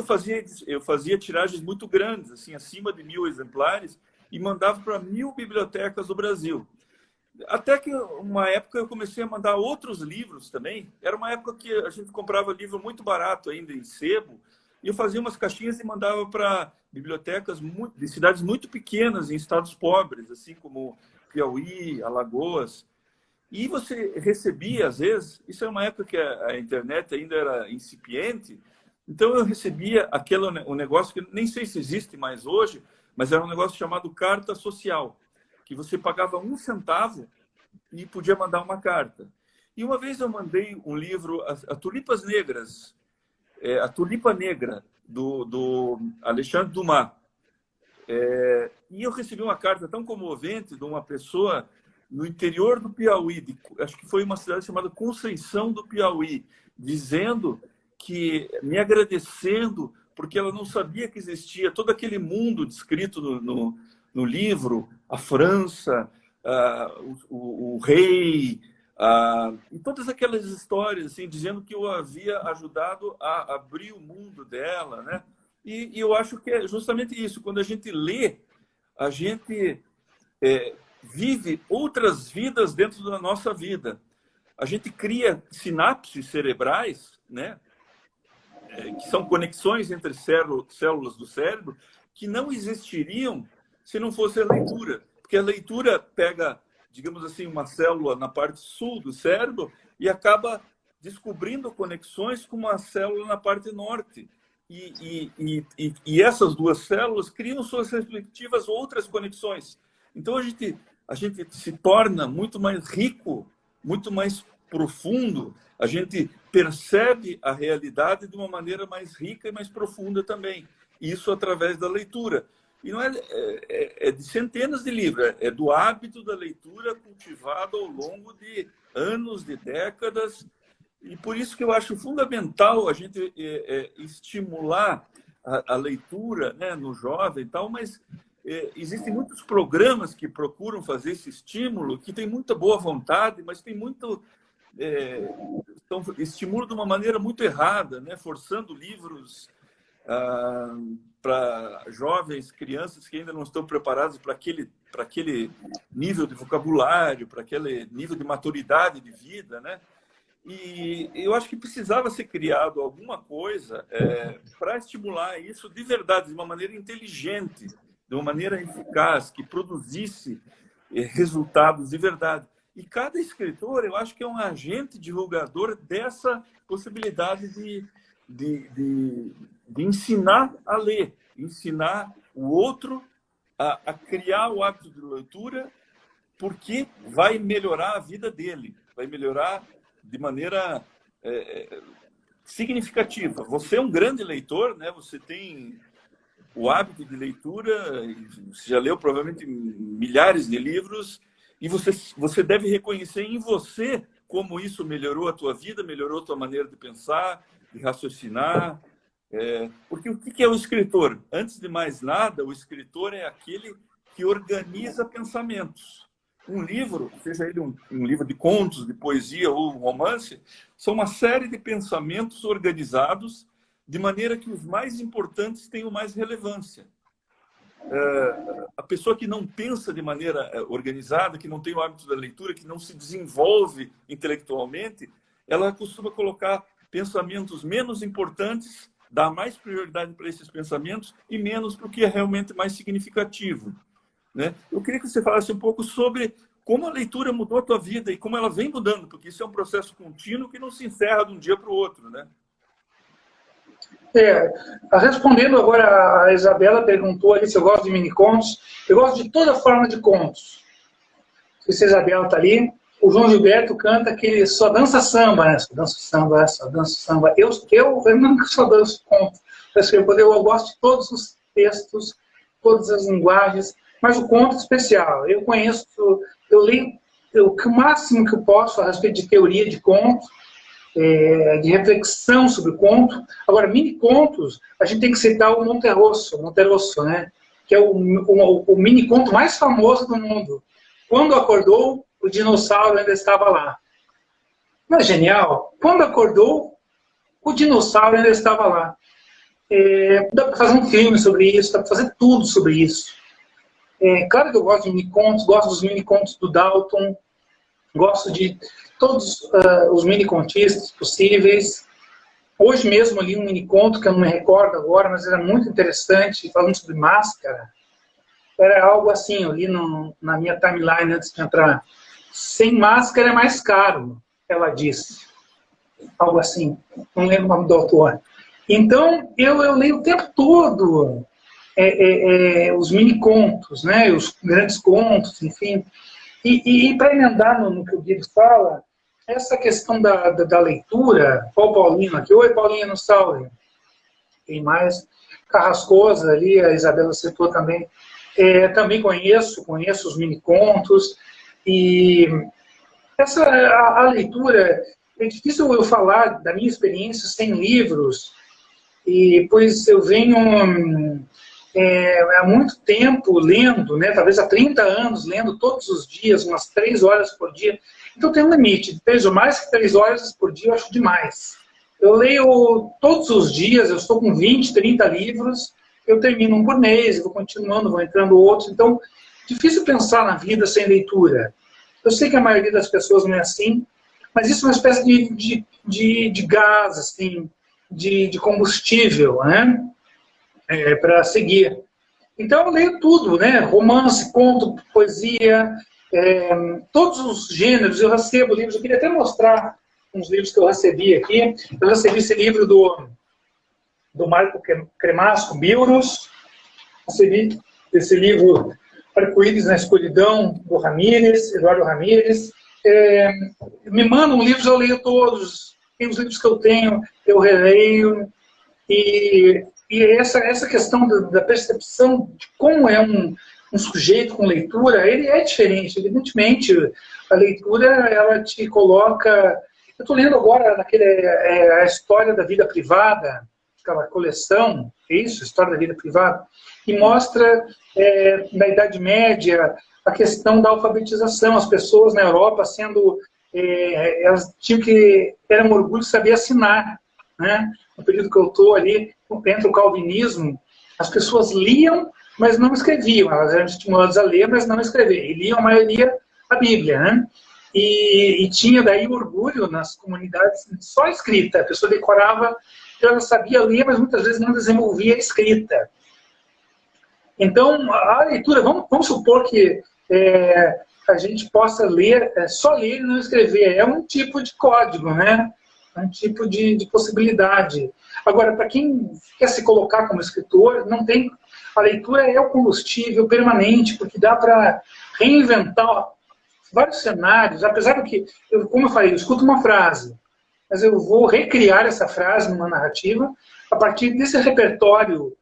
eu fazia tiragens muito grandes, assim, acima de 1000 exemplares, e mandava para 1000 bibliotecas do Brasil. Até que uma época eu comecei a mandar outros livros também. Era uma época que a gente comprava livro muito barato ainda em sebo, e eu fazia umas caixinhas e mandava para bibliotecas de cidades muito pequenas, em estados pobres, assim como Piauí, Alagoas. E você recebia, às vezes, isso é uma época que a internet ainda era incipiente, então eu recebia um negócio que nem sei se existe mais hoje, mas era um negócio chamado carta social, que você pagava 1 centavo e podia mandar uma carta. E uma vez eu mandei um livro, a Tulipas Negras, a Tulipa Negra, do Alexandre Dumas. E eu recebi uma carta tão comovente de uma pessoa no interior do Piauí, acho que foi uma cidade chamada Conceição do Piauí, dizendo que, me agradecendo, porque ela não sabia que existia todo aquele mundo descrito no livro, a França, o rei, e todas aquelas histórias, assim, dizendo que eu havia ajudado a abrir o mundo dela, né? E eu acho que é justamente isso. Quando a gente lê, a gente vive outras vidas dentro da nossa vida. A gente cria sinapses cerebrais, né? Que são conexões entre células do cérebro, que não existiriam se não fosse a leitura. Porque a leitura pega, digamos assim, uma célula na parte sul do cérebro e acaba descobrindo conexões com uma célula na parte norte. E essas duas células criam suas respectivas outras conexões. Então, a gente se torna muito mais rico, muito mais profundo, a gente percebe a realidade de uma maneira mais rica e mais profunda também. Isso através da leitura. E não é de centenas de livros, é do hábito da leitura cultivado ao longo de anos, de décadas. E por isso que eu acho fundamental a gente estimular a leitura, né, no jovem e tal, mas existem muitos programas que procuram fazer esse estímulo, que tem muita boa vontade, mas tem muito... estimulam de uma maneira muito errada, né, forçando livros para jovens, crianças que ainda não estão preparados para aquele nível de vocabulário, para aquele nível de maturidade de vida, né? E eu acho que precisava ser criado alguma coisa para estimular isso de verdade, de uma maneira inteligente, de uma maneira eficaz, que produzisse resultados de verdade. E cada escritor, eu acho que é um agente divulgador dessa possibilidade de ensinar a ler, ensinar o outro a criar o hábito de leitura, porque vai melhorar a vida dele, vai melhorar de maneira significativa. Você é um grande leitor, né? Você tem o hábito de leitura, você já leu provavelmente milhares de livros, e você deve reconhecer em você como isso melhorou a tua vida, melhorou a tua maneira de pensar, de raciocinar. Porque o que é o escritor? Antes de mais nada, o escritor é aquele que organiza pensamentos. Um livro, seja ele um livro de contos, de poesia ou um romance, são uma série de pensamentos organizados de maneira que os mais importantes tenham mais relevância. A pessoa que não pensa de maneira organizada, que não tem o hábito da leitura, que não se desenvolve intelectualmente, ela costuma colocar pensamentos menos importantes, dar mais prioridade para esses pensamentos e menos para o que é realmente mais significativo, né? Eu queria que você falasse um pouco sobre como a leitura mudou a tua vida e como ela vem mudando, porque isso é um processo contínuo que não se encerra de um dia para o outro, né? Respondendo agora, a Isabela perguntou ali se eu gosto de mini-contos. Eu gosto de toda forma de contos. Não sei se a Isabela está ali. O João Gilberto canta aquele só dança samba, né? Só dança samba, só dança samba. Eu nunca só danço conto. Eu gosto de todos os textos, todas as linguagens, mas o conto especial. Eu conheço, eu leio o máximo que eu posso a respeito de teoria de conto, de reflexão sobre o conto. Agora, mini-contos, a gente tem que citar o Monterosso, né? Que é o mini-conto mais famoso do mundo. Quando acordou, o dinossauro ainda estava lá. Não é genial? Quando acordou, o dinossauro ainda estava lá. Dá para fazer um filme sobre isso, dá para fazer tudo sobre isso. Claro que eu gosto de mini-contos, gosto dos mini-contos do Dalton, gosto de todos os mini-contistas possíveis. Hoje mesmo ali um mini-conto, que eu não me recordo agora, mas era muito interessante, falando sobre máscara. Era algo assim, eu li na minha timeline antes de entrar. Sem máscara é mais caro, ela disse. Algo assim, não lembro o nome do autor. Então, eu leio o tempo todo os mini-contos, né? Os grandes contos, enfim. E para emendar no que o Guido fala, essa questão da leitura, olha o Paulinho aqui. Oi, Paulinho, no salve. tem mais. Carrascosa ali, a Isabela citou também. Também conheço os mini-contos. E a leitura, é difícil eu falar da minha experiência sem livros, pois eu venho há muito tempo lendo, né, talvez há 30 anos, lendo todos os dias, umas 3 horas por dia. Então tem um limite, 3 ou mais que 3 horas por dia eu acho demais. Eu leio todos os dias, eu estou com 20, 30 livros, eu termino um por mês, vou continuando, vou entrando outros. Então, difícil pensar na vida sem leitura. Eu sei que a maioria das pessoas não é assim, mas isso é uma espécie de gás, assim, de combustível, né? Para seguir. Então, eu leio tudo, né? Romance, conto, poesia, todos os gêneros, eu recebo livros. Eu queria até mostrar uns livros que eu recebi aqui. Eu recebi esse livro do Marco Cremasco, Bilros. Recebi esse livro Arco-Íris na Escuridão, do Eduardo Ramírez. Me mandam livros, eu leio todos. Tem os livros que eu tenho, eu releio. E essa questão da percepção de como é um sujeito com leitura, ele é diferente. Evidentemente, a leitura, ela te coloca... Eu estou lendo agora a História da Vida Privada, aquela coleção, História da Vida Privada, que mostra, na Idade Média, a questão da alfabetização. As pessoas na Europa sendo... elas eram um orgulho de saber assinar, né? No período que eu estou ali, entre o calvinismo, as pessoas liam, mas não escreviam. Elas eram estimuladas a ler, mas não escrever. E liam a maioria a Bíblia, né? E tinha daí orgulho nas comunidades só a escrita. A pessoa decorava, ela sabia ler, mas muitas vezes não desenvolvia a escrita. Então, a leitura, vamos supor que a gente possa ler, só ler e não escrever. É um tipo de código, né? É um tipo de possibilidade. Agora, para quem quer se colocar como escritor, não tem... A leitura é o combustível permanente, porque dá para reinventar vários cenários, apesar do que, como eu falei, eu escuto uma frase, mas eu vou recriar essa frase numa narrativa a partir desse repertório,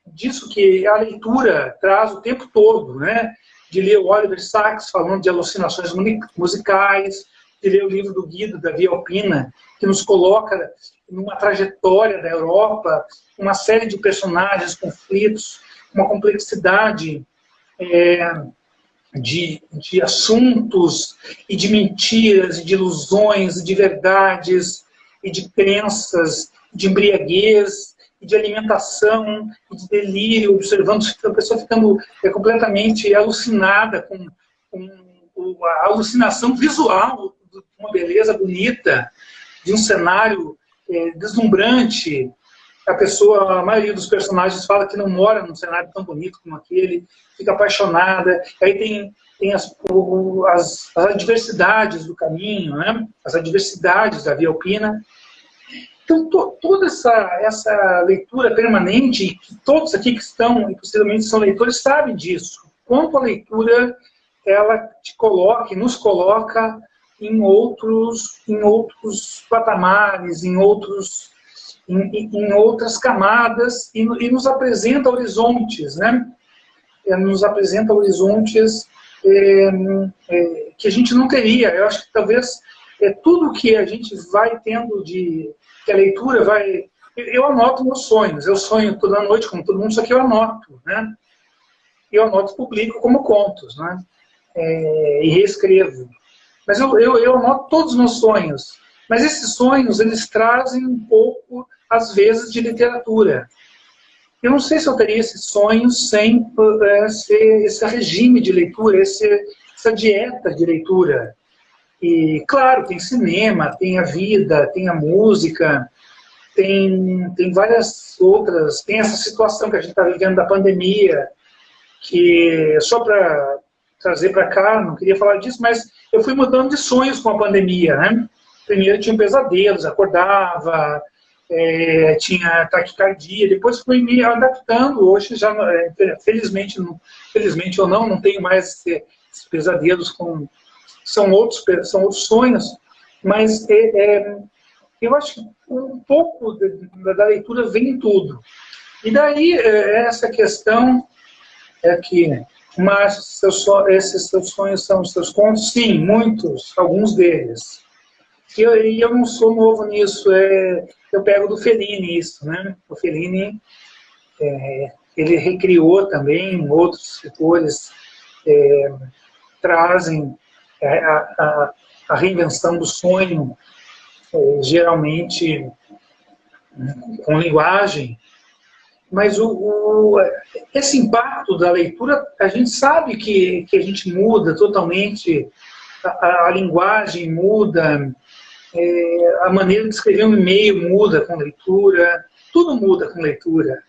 disso que a leitura traz o tempo todo, né? De ler o Oliver Sacks falando de alucinações musicais, de ler o livro do Guido, da Via Alpina, que nos coloca numa trajetória da Europa, uma série de personagens, conflitos, uma complexidade de assuntos e de mentiras, e de ilusões, e de verdades, e de crenças, de embriaguez, e de alimentação, e de delírio, observando a pessoa ficando completamente alucinada com a alucinação visual de uma beleza bonita, de um cenário deslumbrante. A maioria dos personagens fala que não mora num cenário tão bonito como aquele, fica apaixonada. Aí tem as adversidades do caminho, né? As adversidades da Via Alpina. Então, toda essa leitura permanente, que todos aqui que estão, e possivelmente são leitores, sabem disso. Quanto a leitura, ela nos coloca em outros patamares, em outras camadas, e nos apresenta horizontes, né? Nos apresenta horizontes que a gente não teria. Eu acho que talvez tudo que a gente vai tendo que a leitura vai... Eu anoto meus sonhos. Eu sonho toda noite, como todo mundo, só que eu anoto, né? Eu anoto e publico como contos, né? E reescrevo. Mas eu anoto todos os meus sonhos. Mas esses sonhos, eles trazem um pouco, às vezes, de literatura. Eu não sei se eu teria esses sonhos sem esse regime de leitura, essa dieta de leitura. E, claro, tem cinema, tem a vida, tem a música, tem várias outras, tem essa situação que a gente está vivendo da pandemia, que só para trazer para cá, não queria falar disso, mas eu fui mudando de sonhos com a pandemia, né? Primeiro tinha pesadelos, acordava, tinha taquicardia, depois fui me adaptando. Hoje já, felizmente ou não tenho mais esses pesadelos, são outros sonhos, mas Eu acho que um pouco da leitura vem em tudo. E daí, essa questão é que, mas esses seus sonhos são os seus contos? Sim, muitos, alguns deles. E eu não sou novo nisso, eu pego do Fellini isso, né? O Fellini, ele recriou também, outros escritores trazem a reinvenção do sonho, geralmente com linguagem, mas esse impacto da leitura, a gente sabe que a gente muda totalmente, a linguagem muda, a maneira de escrever um e-mail muda com leitura, tudo muda com leitura.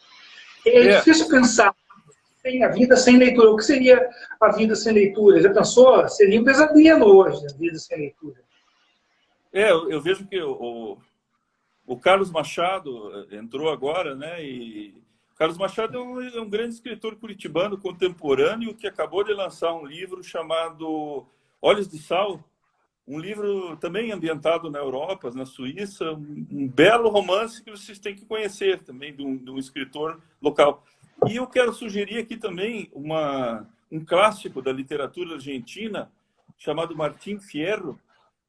É difícil pensar em a vida sem leitura. O que seria a vida sem leitura? Já pensou? Seria um pesadelo hoje, a vida sem leitura. Eu vejo que o Carlos Machado entrou agora, né? E Carlos Machado é um grande escritor curitibano contemporâneo que acabou de lançar um livro chamado Olhos de Sal, um livro também ambientado na Europa, na Suíça, um belo romance que vocês têm que conhecer também, de um escritor local. E eu quero sugerir aqui também um clássico da literatura argentina, chamado Martín Fierro,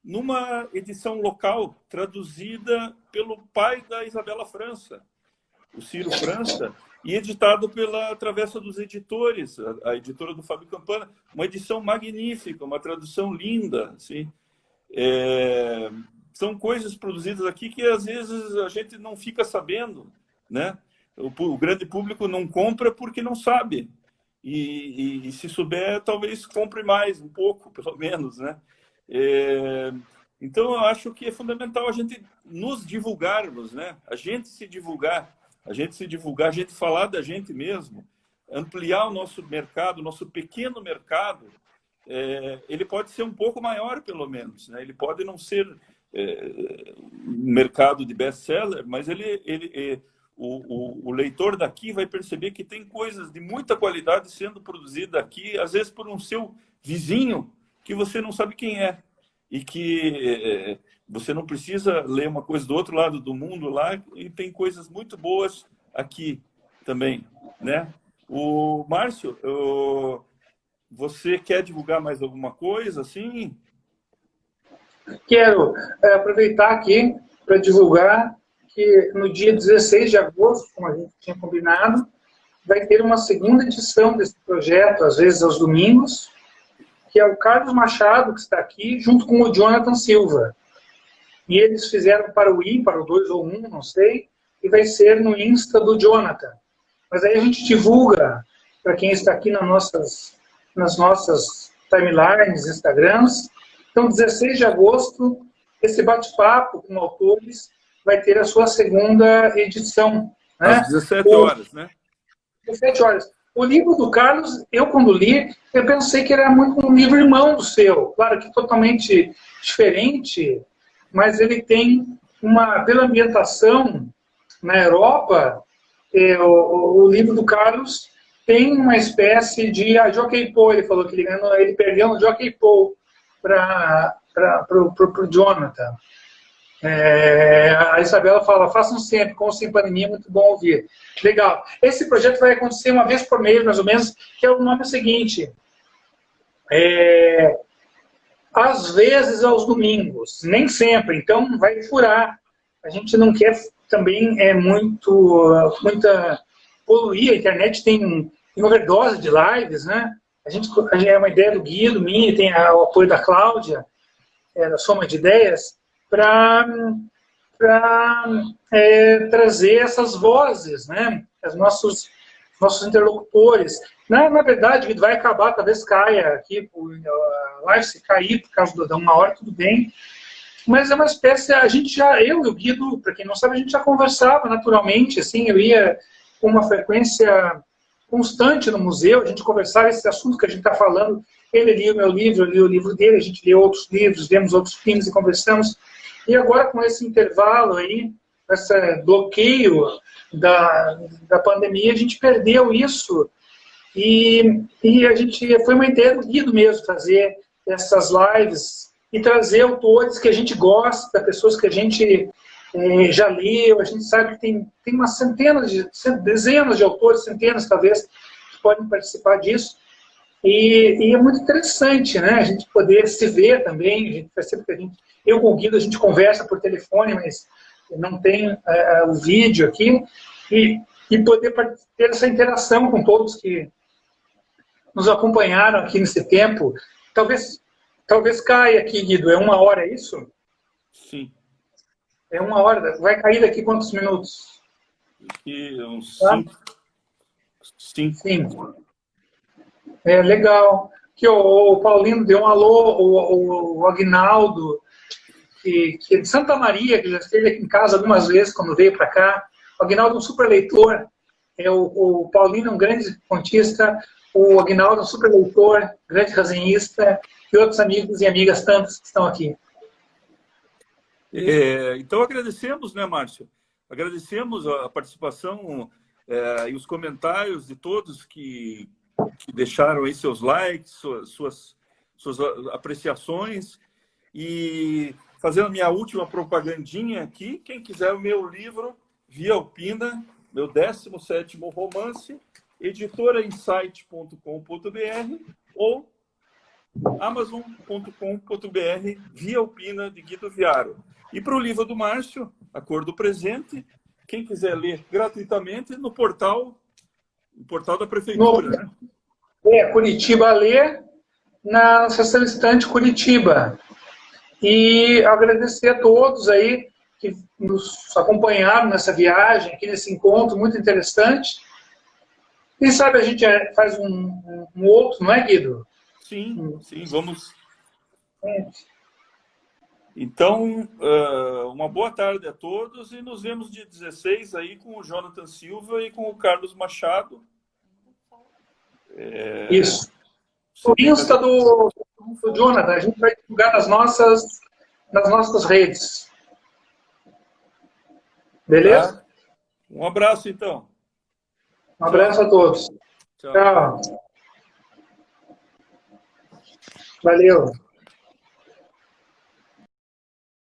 numa edição local, traduzida pelo pai da Isabela França, o Ciro França, e editado pela Travessa dos Editores, a editora do Fábio Campana. Uma edição magnífica, uma tradução linda, assim. São coisas produzidas aqui que às vezes a gente não fica sabendo, né? O grande público não compra porque não sabe. E se souber, talvez compre mais, um pouco, pelo menos, né? Então, eu acho que é fundamental a gente nos divulgarmos, né? A gente se divulgar, a gente falar da gente mesmo, ampliar o nosso mercado, o nosso pequeno mercado. Ele pode ser um pouco maior, pelo menos, né? Ele pode não ser um mercado de best-seller, mas o leitor daqui vai perceber que tem coisas de muita qualidade sendo produzida aqui, às vezes por um seu vizinho, que você não sabe quem é. E que você não precisa ler uma coisa do outro lado do mundo lá, e tem coisas muito boas aqui também, né? O Márcio, você quer divulgar mais alguma coisa, assim? Quero aproveitar aqui para divulgar que no dia 16 de agosto, como a gente tinha combinado, vai ter uma segunda edição desse projeto, às vezes aos domingos, que é o Carlos Machado, que está aqui, junto com o Jonathan Silva. E eles fizeram para o 2 ou 1, não sei, e vai ser no Insta do Jonathan. Mas aí a gente divulga para quem está aqui nas nossas timelines, Instagrams. Então, 16 de agosto, esse bate-papo com autores vai ter a sua segunda edição. Né? Às 17 horas, né? 17 horas. O livro do Carlos, eu quando li, eu pensei que era muito um livro irmão do seu. Claro que totalmente diferente, mas ele tem pela ambientação na Europa, o livro do Carlos tem uma espécie de Jockey Pool. Ele falou que ele perdeu no Jockey Pool para o Jonathan. A Isabela fala, façam sempre, com ou sem pandemia, muito bom ouvir. Legal. Esse projeto vai acontecer uma vez por mês, mais ou menos, que é o nome seguinte. Às vezes aos domingos, nem sempre, então vai furar. A gente não quer também muita poluir, a internet tem overdose de lives, né? A gente é uma ideia do Guido, minha, tem o apoio da Cláudia, da Soma de Ideias, para trazer essas vozes, né? Os nossos interlocutores. Na verdade, vai acabar, talvez caia aqui, a live se cair por causa da 1 hora, tudo bem. Mas é uma espécie, eu e o Guido, para quem não sabe, a gente já conversava naturalmente, assim, eu ia com uma frequência constante no museu, a gente conversava esse assunto que a gente está falando, ele lia o meu livro, eu li o livro dele, a gente lia outros livros, vemos outros filmes e conversamos. E agora, com esse intervalo aí, esse bloqueio da pandemia, a gente perdeu isso. E foi uma ideia do Guido mesmo, fazer essas lives e trazer autores que a gente gosta, pessoas que a gente já leu, a gente sabe que tem uma dezenas de autores, centenas talvez, que podem participar disso. E é muito interessante, né? A gente poder se ver também. A gente percebe que eu com o Guido, a gente conversa por telefone, mas não tem o vídeo aqui. E poder ter essa interação com todos que nos acompanharam aqui nesse tempo. Talvez caia aqui, Guido. É 1 hora, é isso? Sim. É 1 hora. Vai cair daqui quantos minutos? Aqui uns 5. 5. É legal. Que o Paulino deu um alô, o Aguinaldo, que é de Santa Maria, que já esteve aqui em casa algumas vezes quando veio para cá. O Aguinaldo é um super leitor. O Paulino é um grande contista. O Aguinaldo é um super leitor, grande resenhista. E outros amigos e amigas tantos que estão aqui. Então, agradecemos, né, Márcio? Agradecemos a participação e os comentários de todos que deixaram aí seus likes, suas apreciações. E fazendo minha última propagandinha aqui, quem quiser o meu livro, Via Alpina, meu 17º romance, editorainsight.com.br ou amazon.com.br, Via Alpina, de Guido Viaro. E para o livro do Márcio, A Cor do Presente, quem quiser ler gratuitamente no portal da Prefeitura. Né? Curitiba Lê, na seção estante Curitiba. E agradecer a todos aí que nos acompanharam nessa viagem, aqui nesse encontro muito interessante. Quem sabe a gente faz um outro, não é, Guido? Sim, vamos. Então, uma boa tarde a todos e nos vemos dia 16 aí com o Jonathan Silva e com o Carlos Machado. Isso. O Insta do Jonathan, a gente vai divulgar nas nossas redes. Beleza? Tá? Um abraço, então. Um abraço a todos. Tchau. Tchau. Valeu.